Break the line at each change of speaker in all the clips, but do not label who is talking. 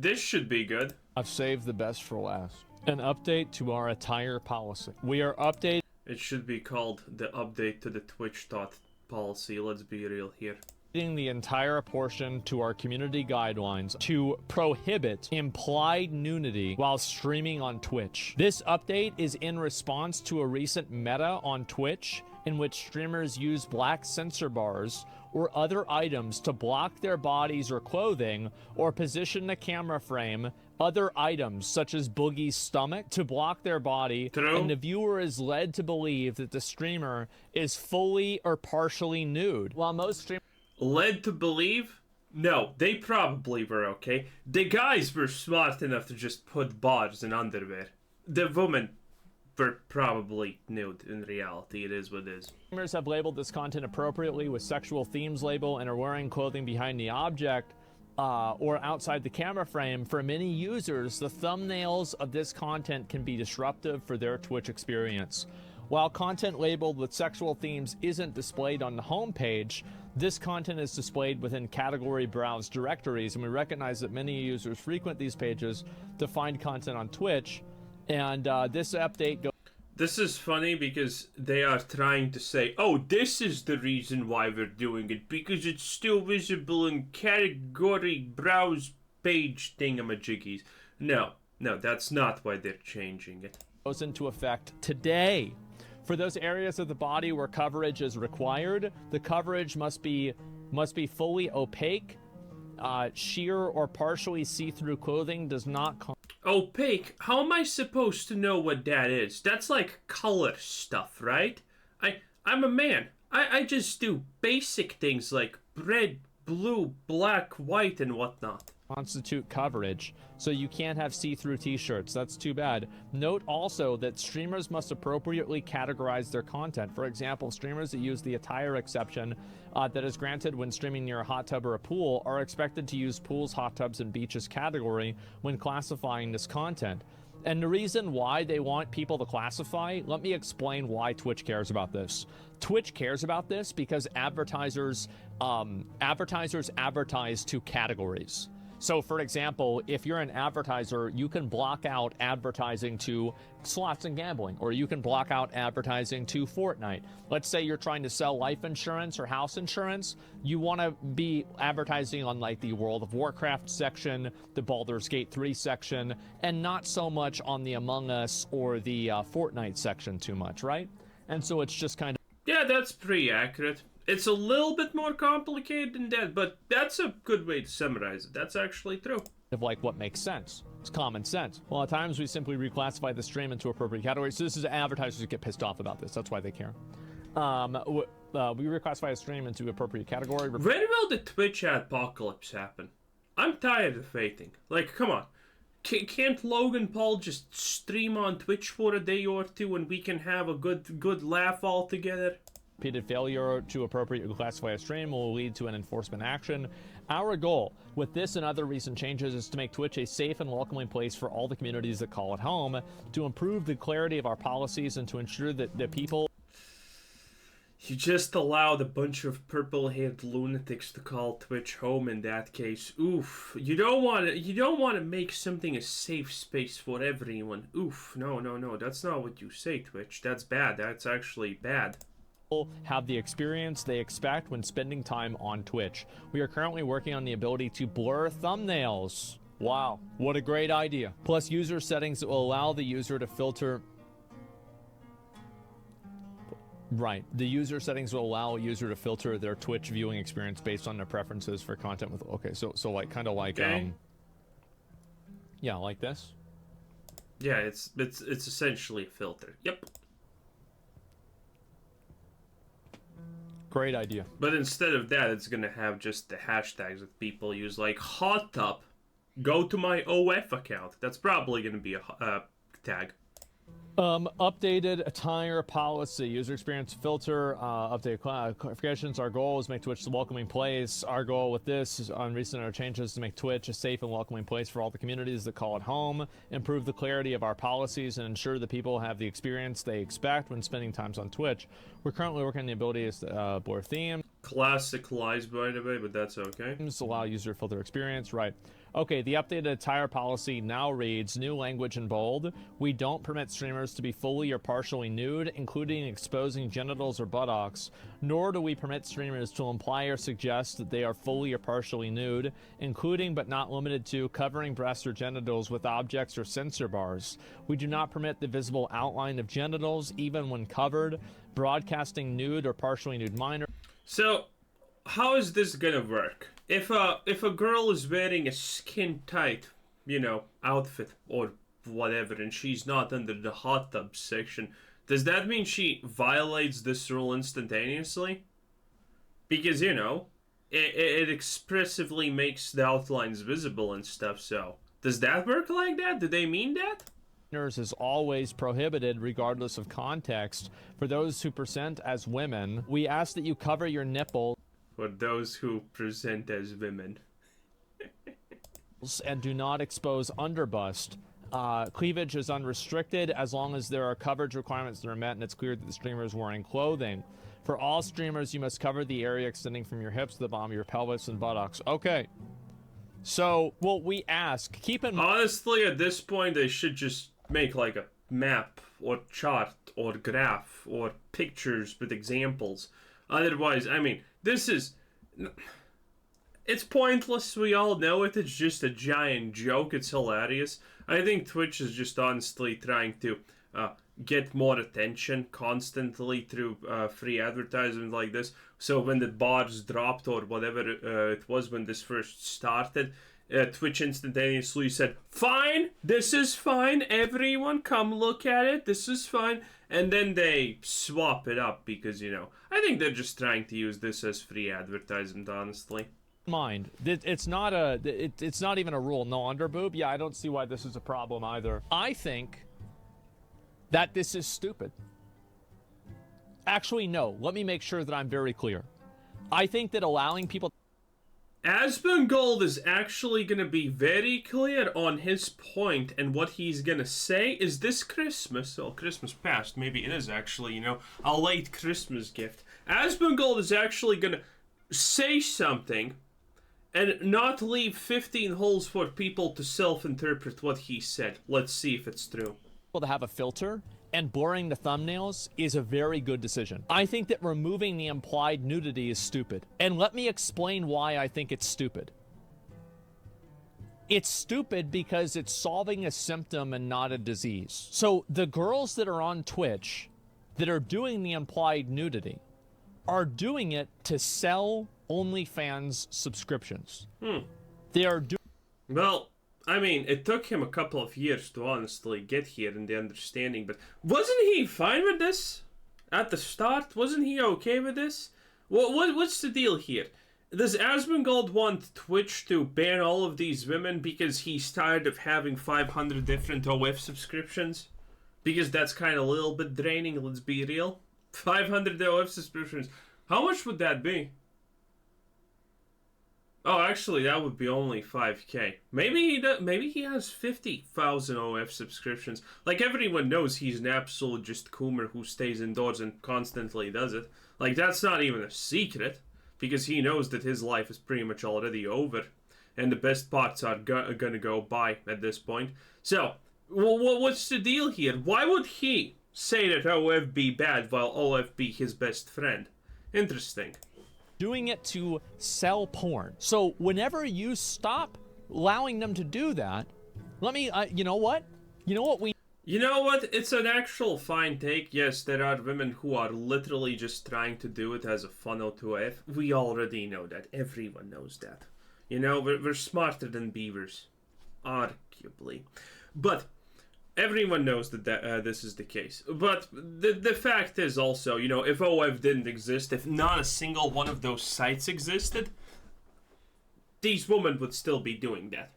This should be good.
I've saved the best for last. An update to our attire policy. We are updating.
It should be called the update to the Twitch policy. Let's be real here.
The entire portion to our community guidelines to prohibit implied nudity while streaming on Twitch. This update is in response to a recent meta on Twitch in which streamers use black censor bars or other items to block their bodies or clothing, or position the camera frame other items such as Boogie's stomach to block their body.
True.
And the viewer is led to believe that the streamer is fully or partially nude. While most streamers
led to believe? No, they probably were, okay? The guys were smart enough to just put bars in underwear. The women were probably nude. In reality, it is what it is.
Streamers have labeled this content appropriately with sexual themes label and are wearing clothing behind the object or outside the camera frame. For many users, the thumbnails of this content can be disruptive for their Twitch experience. While content labeled with sexual themes isn't displayed on the homepage, this content is displayed within category browse directories, and we recognize that many users frequent these pages to find content on Twitch, and this update goes...
This is funny because they are trying to say, oh, this is the reason why we're doing it, because it's still visible in category browse page thingamajiggies. No, that's not why they're changing it.
Goes into effect today. For those areas of the body where coverage is required, the coverage must be fully opaque. Sheer or partially see-through clothing does not...
Opaque? How am I supposed to know what that is? That's like color stuff, right? I'm a man. I just do basic things like red, blue, black, white, and whatnot.
Constitute coverage, so you can't have see-through t-shirts. That's too bad. Note also that streamers must appropriately categorize their content. For example, streamers that use the attire exception that is granted when streaming near a hot tub or a pool are expected to use pools, hot tubs, and beaches category when classifying this content. And the reason why they want people to classify, let me explain why Twitch cares about this. Twitch cares about this because advertisers advertise to categories. So, for example, if you're an advertiser, you can block out advertising to slots and gambling, or you can block out advertising to Fortnite. Let's say you're trying to sell life insurance or house insurance. You want to be advertising on like the World of Warcraft section, the Baldur's Gate 3 section, and not so much on the Among Us or the Fortnite section too much, right? And so it's just kind of...
Yeah, that's pretty accurate. It's a little bit more complicated than that, but that's a good way to summarize it. That's actually true.
Of like what makes sense. It's common sense. Well, at times we simply reclassify the stream into appropriate categories. So this is advertisers who get pissed off about this. That's why they care. We reclassify a stream into appropriate category.
When will the Twitch apocalypse happen? I'm tired of waiting. Like, come on. Can't Logan Paul just stream on Twitch for a day or two and we can have a good laugh all together?
Repeated failure to appropriately classify a stream will lead to an enforcement action. Our goal with this and other recent changes is to make Twitch a safe and welcoming place for all the communities that call it home, to improve the clarity of our policies, and to ensure that the people...
You just allowed a bunch of purple-haired lunatics to call Twitch home in that case. Oof. You don't want to make something a safe space for everyone. Oof. No. That's not what you say, Twitch. That's bad. That's actually bad.
Have the experience they expect when spending time on Twitch. We are currently working on the ability to blur thumbnails. Wow, what a great idea. Plus user settings that will allow the user to filter... Right, the user settings will allow a user to filter their Twitch viewing experience based on their preferences for content with... Okay, so like, kind of like,
okay.
Yeah, like this?
Yeah, it's essentially a filter. Yep.
Great idea.
But instead of that, it's gonna have just the hashtags that people use, like hot tub. Go to my OF account. That's probably gonna be a tag.
Updated attire policy, user experience filter, updated clarifications. Our goal is to make Twitch a welcoming place. Our goal with this is on recent changes to make Twitch a safe and welcoming place for all the communities that call it home, improve the clarity of our policies, and ensure that people have the experience they expect when spending times on Twitch. We're currently working on the ability to blur theme.
Classic lies, by the way, but that's okay.
Allow user filter experience, right. Okay, the updated attire policy now reads, new language in bold. We don't permit streamers to be fully or partially nude, including exposing genitals or buttocks, nor do we permit streamers to imply or suggest that they are fully or partially nude, including but not limited to covering breasts or genitals with objects or sensor bars. We do not permit the visible outline of genitals, even when covered, broadcasting nude or partially nude minors.
So, how is this gonna work? If a girl is wearing a skin tight, outfit or whatever, and she's not under the hot tub section, does that mean she violates this rule instantaneously? Because it expressively makes the outlines visible and stuff. So, does that work like that? Do they mean that?
Is always prohibited regardless of context. For those who present as women, we ask that you cover your nipple.
For those who present as women.
And do not expose underbust. Cleavage is unrestricted as long as there are coverage requirements that are met and it's clear that the streamer is wearing clothing. For all streamers, you must cover the area extending from your hips to the bottom of your pelvis and buttocks. Okay. So, well, we ask, keep in mind...
Honestly, at this point, they should just make like a map or chart or graph or pictures with examples. Otherwise, I mean, it's pointless, we all know it, it's just a giant joke, it's hilarious. I think Twitch is just honestly trying to get more attention constantly through free advertisement like this. So when the bars dropped or whatever it was when this first started, Twitch instantaneously said, fine, this is fine, everyone come look at it, this is fine. And then they swap it up because, I think they're just trying to use this as free advertisement, honestly.
Mind, it's not even a rule. No underboob. Yeah, I don't see why this is a problem either. I think that this is stupid. Actually, no. Let me make sure that I'm very clear. I think that allowing people...
Asmongold is actually going to be very clear on his point, and what he's going to say is this Christmas, well, Christmas past, maybe it is actually, a late Christmas gift. Asmongold is actually going to say something and not leave 15 holes for people to self-interpret what he said. Let's see if it's true.
To have a filter and blurring the thumbnails is a very good decision. I think that removing the implied nudity is stupid. And let me explain why I think it's stupid. It's stupid because it's solving a symptom and not a disease. So the girls that are on Twitch that are doing the implied nudity are doing it to sell OnlyFans subscriptions. They are doing...
Well, I mean, it took him a couple of years to honestly get here in the understanding, but wasn't he fine with this at the start? Wasn't he okay with this? What's the deal here? Does Asmongold want Twitch to ban all of these women because he's tired of having 500 different OF subscriptions? Because that's kind of a little bit draining, let's be real. 500 OF subscriptions. How much would that be? Oh, actually, that would be only 5k. Maybe he has 50,000 OF subscriptions. Like, everyone knows he's an absolute just coomer who stays indoors and constantly does it. Like, that's not even a secret, because he knows that his life is pretty much already over, and the best parts are gonna go by at this point. So, what's the deal here? Why would he say that OF be bad while OF be his best friend? Interesting.
Doing it to sell porn. So whenever you stop allowing them to do that, let me, you know what? You know what? It's
an actual fine take. Yes, there are women who are literally just trying to do it as a funnel to AF. We already know that. Everyone knows that. We're smarter than beavers. Arguably. But everyone knows that this is the case. But the fact is also, if OF didn't exist, if not a single one of those sites existed, these women would still be doing that.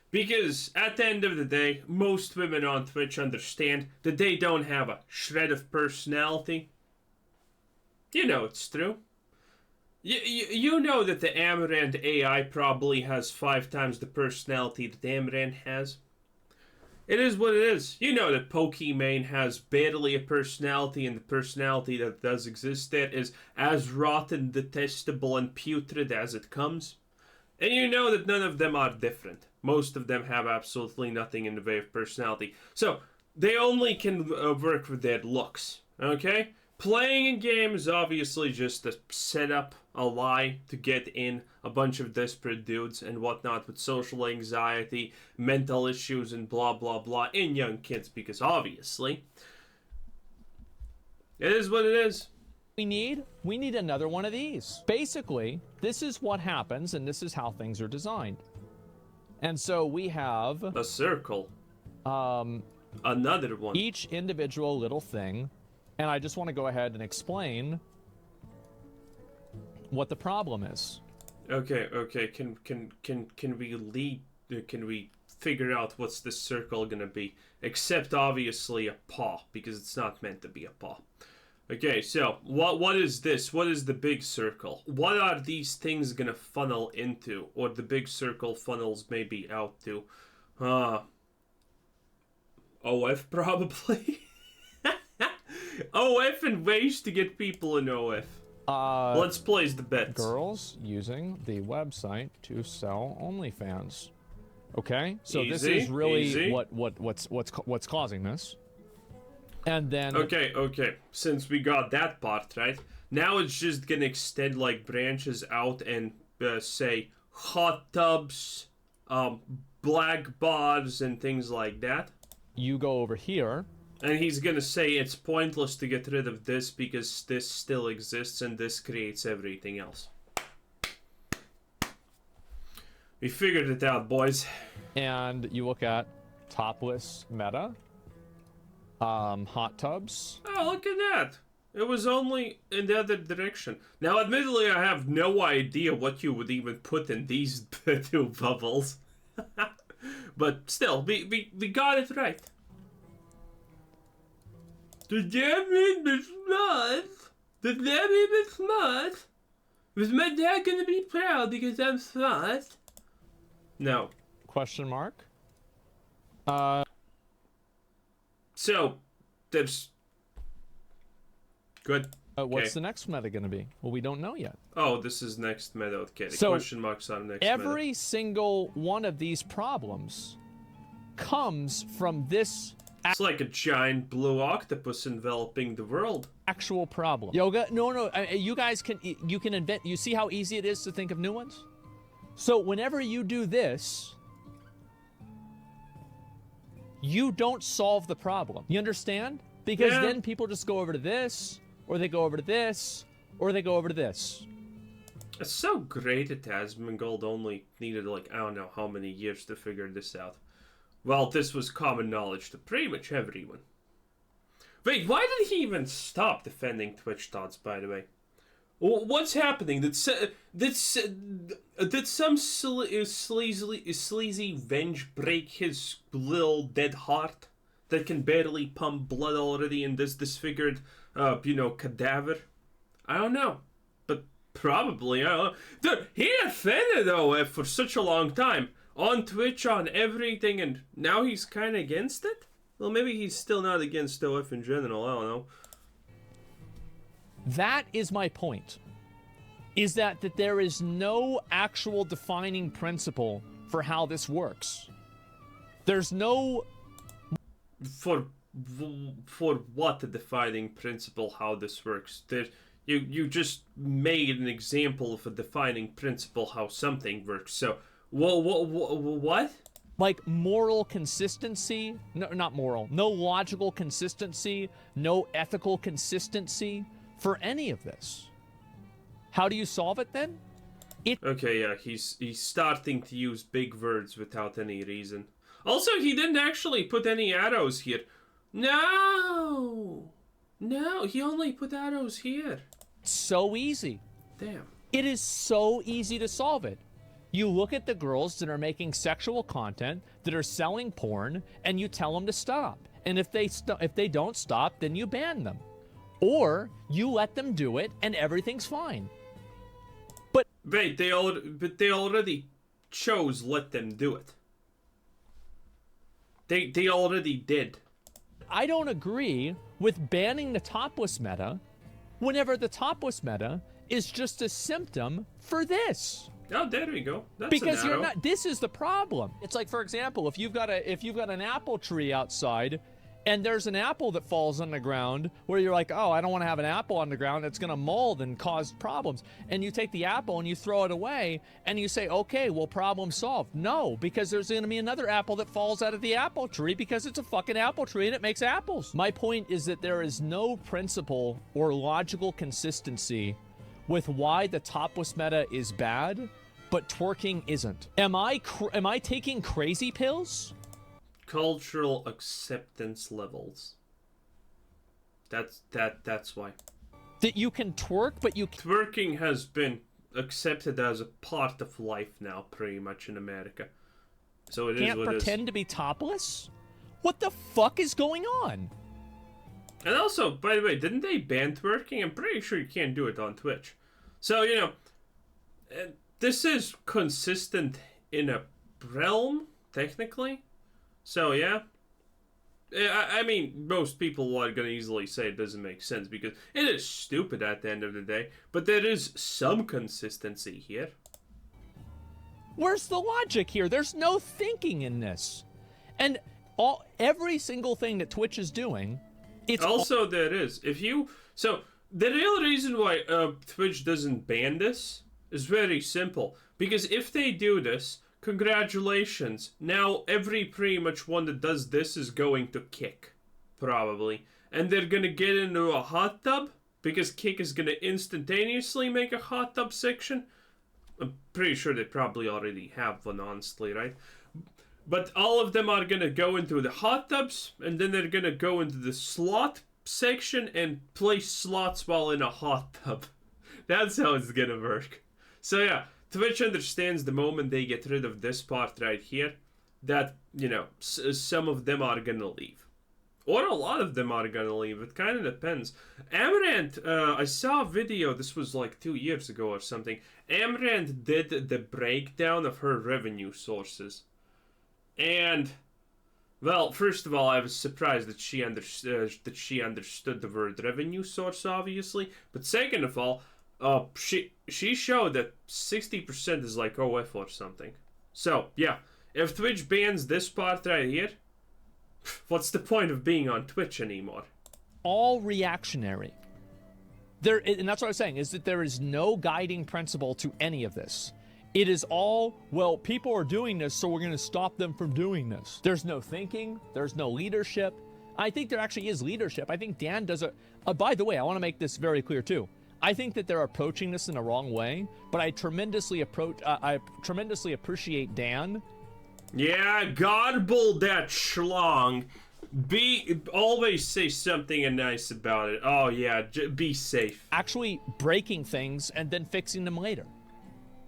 Because at the end of the day, most women on Twitch understand that they don't have a shred of personality. It's true. You know that the Amaranth AI probably has 5 times the personality that Amaranth has. It is what it is. You know that Pokimane has barely a personality, and the personality that does exist there is as rotten, detestable, and putrid as it comes. And you know that none of them are different. Most of them have absolutely nothing in the way of personality. So, they only can work with their looks, okay? Playing a game is obviously just a setup, a lie to get in a bunch of desperate dudes and whatnot with social anxiety, mental issues, and blah blah blah in young kids, because obviously it is what it is.
We need another one of these. Basically, this is what happens, and this is how things are designed. And so we have
a circle. Another one.
Each individual little thing, and I just want to go ahead and explain what the problem is.
Okay. Can we figure out what's this circle gonna be? Except obviously a paw, because it's not meant to be a paw. Okay, so what is this? What is the big circle? What are these things gonna funnel into, or the big circle funnels maybe out to? OF probably. OF and ways to get people in OF. Let's place the bets.
Girls using the website to sell OnlyFans. Okay, so
easy,
this is really
easy.
what's causing this. And then
okay. Since we got that part right, now it's just gonna extend like branches out and say hot tubs, black bars, and things like that.
You go over here.
And he's gonna say it's pointless to get rid of this because this still exists and this creates everything else. We figured it out, boys.
And you look at topless meta, hot tubs.
Oh, look at that. It was only in the other direction. Now, admittedly, I have no idea what you would even put in these two bubbles. But still, we got it right. Does that mean we're smart? Does that mean we're smart? Was my dad gonna be proud because I'm smart? No.
Question mark?
So, there's... Good.
What's the next meta gonna be? Well, we don't know yet.
Oh, this is next meta. Okay, the
so
question marks on next
every
meta.
single one of these problems comes from this
It's like a giant blue octopus enveloping the world.
actual problem. Yoga? No. You guys can invent. You see how easy it is to think of new ones? So whenever you do this, you don't solve the problem. You understand? Because then people just go over to this, or they go over to this, or they go over to this.
It's so great that Asmongold only needed like, I don't know how many years to figure this out. Well, this was common knowledge to pretty much everyone. Wait, why did he even stop defending Twitch thoughts, by the way? What's happening? Did some sleazy venge break his little dead heart that can barely pump blood already in this disfigured, cadaver? I don't know. But probably, I don't know. Dude, he defended OF for such a long time. On Twitch, on everything, and now he's kind of against it? Well, maybe he's still not against OF in general, I don't know.
That is my point. Is that there is no actual defining principle for how this works. There's no...
For what the defining principle how this works? You just made an example of a defining principle how something works, so... What?
Like moral consistency? No, not moral. No logical consistency. No ethical consistency for any of this. How do you solve it then?
Okay, yeah, he's starting to use big words without any reason. Also, he didn't actually put any arrows here. No, he only put arrows here.
It's so easy.
Damn.
It is so easy to solve it. You look at the girls that are making sexual content, that are selling porn, and you tell them to stop. And if they don't stop, then you ban them. Or you let them do it, and everything's fine. But
wait, they already chose let them do it. They already did.
I don't agree with banning the topless meta whenever the topless meta is just a symptom for this.
Oh, there we go. That's
Because
an
you're
arrow.
not. This is the problem. It's like, for example, if you've got an apple tree outside, and there's an apple that falls on the ground, where you're like, oh, I don't want to have an apple on the ground. It's going to mold and cause problems. And you take the apple and you throw it away, and you say, okay, well, problem solved. No, because there's going to be another apple that falls out of the apple tree because it's a fucking apple tree and it makes apples. My point is that there is no principle or logical consistency with why the topless meta is bad, but twerking isn't. Am I taking crazy pills?
Cultural acceptance levels. That's why.
That you can twerk, but you
Twerking has been accepted as a part of life now, pretty much in America. So it is
can't
what it is.
pretend to be topless? What the fuck is going on?
And also, by the way, didn't they ban twerking? I'm pretty sure you can't do it on Twitch. So, you know, this is consistent in a realm, technically. So, yeah. I mean, most people are going to easily say it doesn't make sense because it is stupid at the end of the day. But there is some consistency here.
Where's the logic here? There's no thinking in this. And every single thing that Twitch is doing, it's
also there is. So the real reason why Twitch doesn't ban this is very simple. Because if they do this, congratulations. Now every pretty much one that does this is going to Kick, probably. And they're gonna get into a hot tub because Kick is gonna instantaneously make a hot tub section. I'm pretty sure they probably already have one, honestly, right? But all of them are gonna go into the hot tubs, and then they're gonna go into the slot section and play slots while in a hot tub. That's how it's gonna work. So yeah, Twitch understands the moment they get rid of this part right here, that, you know, some of them are gonna leave. Or a lot of them are gonna leave, it kind of depends. Amaranth, I saw a video, this was like 2 years ago or something. Amaranth did the breakdown of her revenue sources. And, well, first of all, I was surprised that she understood the word revenue source, obviously. But second of all, she showed that 60% is like OF or something. So, yeah, if Twitch bans this part right here, what's the point of being on Twitch anymore?
all reactionary. And that's what I was saying, is that there is no guiding principle to any of this. It is all, well, people are doing this, so we're going to stop them from doing this. There's no thinking. There's no leadership. I think there actually is leadership. I think Dan does by the way, I want to make this very clear too. I think that they're approaching this in the wrong way, but I tremendously appreciate Dan.
Yeah, garble that schlong. Always say something nice about it. Oh yeah, be safe.
Actually breaking things and then fixing them later.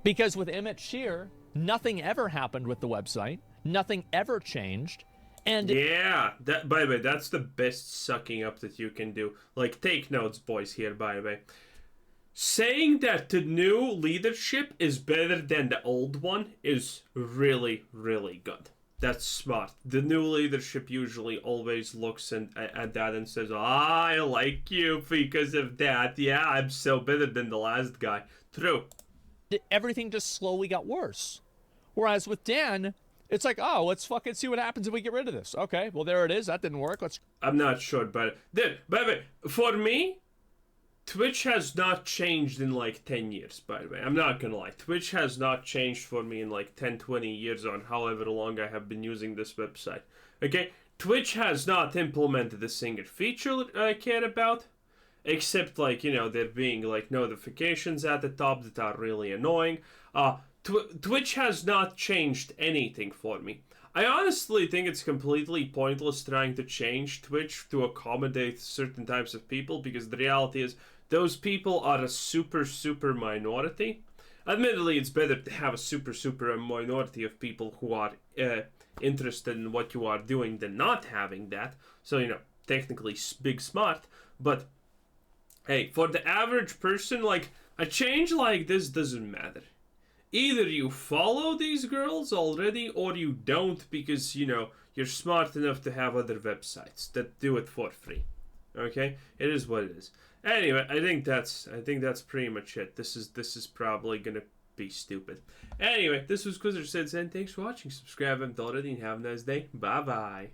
Because with Emmett Shear, nothing ever happened with the website. Nothing ever changed. And
yeah, by the way, that's the best sucking up that you can do. Like, take notes, boys, here, by the way. Saying that the new leadership is better than the old one is really, really good. That's smart. The new leadership usually always looks at that and says, I like you because of that. Yeah, I'm so better than the last guy. True.
Everything just slowly got worse. Whereas with Dan, it's like, oh, let's fucking see what happens if we get rid of this. Okay, well, there it is. That didn't work.
I'm not sure, but by the way, for me, Twitch has not changed in like 10 years, by the way. I'm not gonna lie. Twitch has not changed for me in like 10, 20 years on however long I have been using this website. Okay? Twitch has not implemented a single feature that I care about. Except, like, you know, there being, like, notifications at the top that are really annoying. Twitch has not changed anything for me. I honestly think it's completely pointless trying to change Twitch to accommodate certain types of people, because the reality is those people are a super, super minority. Admittedly, it's better to have a super, super minority of people who are interested in what you are doing than not having that. So, you know, technically big smart, but hey, for the average person, like, a change like this doesn't matter. Either you follow these girls already, or you don't because, you know, you're smart enough to have other websites that do it for free. Okay? It is what it is. Anyway, I think that's pretty much it. This is probably gonna be stupid. Anyway, this was Quizzer Said Zen. Thanks for watching. Subscribe if you already, and have a nice day. Bye bye.